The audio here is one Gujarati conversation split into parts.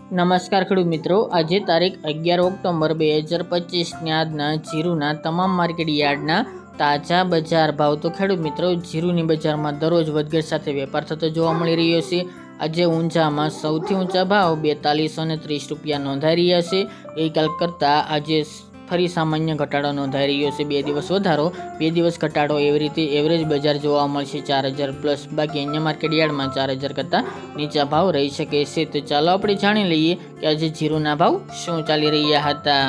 નમસ્કાર ખેડૂત મિત્રો, આજે તારીખ 11 ઓક્ટોબર 2025 આજના જીરુના તમામ માર્કેટ યાર્ડના તાજા બજાર ભાવ. તો ખેડૂત મિત્રો, જીરુની બજારમાં દરરોજ વધઘટ સાથે વેપાર થતો જોવા મળી રહ્યો છે. આજે ઊંઝામાં સૌથી ઊંચા ભાવ 4230 રૂપિયા નોંધાઈ રહ્યા છે. ગઈકાલ કરતાં આજે ફરી સામાન્ય ઘટાડો નોંધાઈ રહ્યો છે. 2 દિવસ વધારો, 2 દિવસ ઘટાડો, એવી રીતે એવરેજ બજાર જોવા મળશે 4000 પ્લસ. બાકી અન્ય માર્કેટ યાર્ડમાં 4000 કરતાં નીચા ભાવ રહી શકે છે. તો ચાલો આપણે જાણી લઈએ કે આજે જીરુના ભાવ શું ચાલી રહ્યા હતા.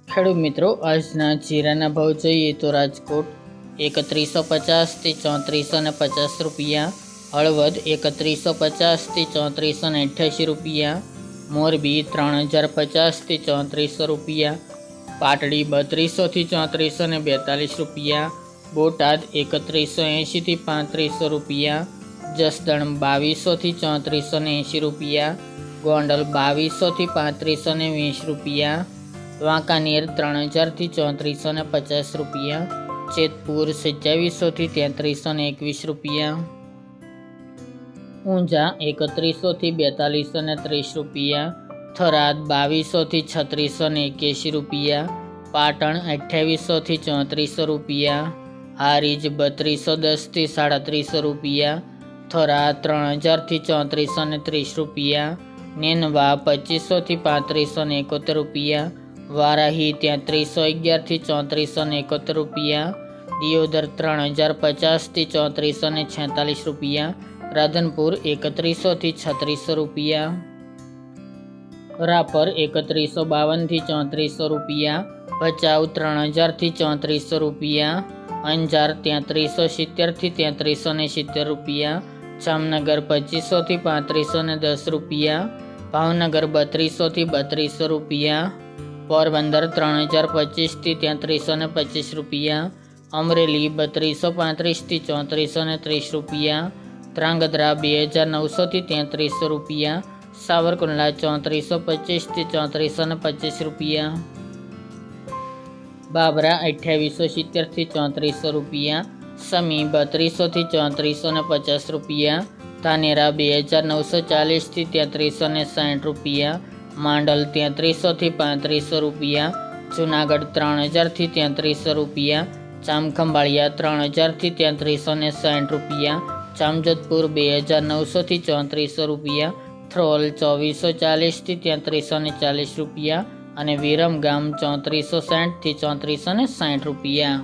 ખેડૂત મિત્રો, આજના જીરાના ભાવ જોઈએ તો રાજકોટ 3150 થી 3450 રૂપિયા, હળવદ 3150 થી 3488 રૂપિયા, મોરબી 3050 થી 3400 રૂપિયા, પાટડી 3200 થી 3442 રૂપિયા, બોટાદ 3180 થી 3500 રૂપિયા, જસદણ 2200 થી 3480 રૂપિયા, ગોંડલ 2200 થી 3520 રૂપિયા, વાંકાનેર 3000 થી 3450 રૂપિયા, જેતપુર 2700 થી 3321 રૂપિયા, ઊંઝા 3100 થી 4230 રૂપિયા, થરાદ 2200 થી 3681 રૂપિયા, પાટણ 2800 થી 3400 રૂપિયા, હારીજ 3210 થી 3750 રૂપિયા, થરા 3000 થી 3430 રૂપિયા, નેનવા 2500 થી 3571 રૂપિયા, વારાહી 3311 થી 3471 રૂપિયા, દિયોદર 3050 થી 3446 રૂપિયા, રાધનપુર 3100 થી 3600 રૂપિયા, રાપર 3152 થી 3400 રૂપિયા, ભચાઉ 3000 થી 3400 રૂપિયા, અંજાર 3370 થી 3370 રૂપિયા, જામનગર 2500 થી 3510 રૂપિયા, ભાવનગર 3200 થી 3200 રૂપિયા, પોરબંદર 3025 થી 3325 રૂપિયા, અમરેલી 3235 થી 3430 રૂપિયા, ધ્રાંગધ્રા 2900 થી 3300 રૂપિયા, સાવરકુંડલા 3425 થી 3425 રૂપિયા, બાબરા 2870 થી 3400 રૂપિયા, સમી 3200 થી 3450 રૂપિયા, ધાનેરા 2940 થી 3360 રૂપિયા, માંડલ 3300 થી 3500 રૂપિયા, જુનાગઢ 3000 થી 3300 રૂપિયા, જામખંભાળિયા 3000 થી 3360 રૂપિયા, જામજોધપુર 2900 થી 3400 રૂપિયા, થ્રોલ 2440 થી 3340 રૂપિયા અને વિરમગામ 3460 થી 3460 રૂપિયા.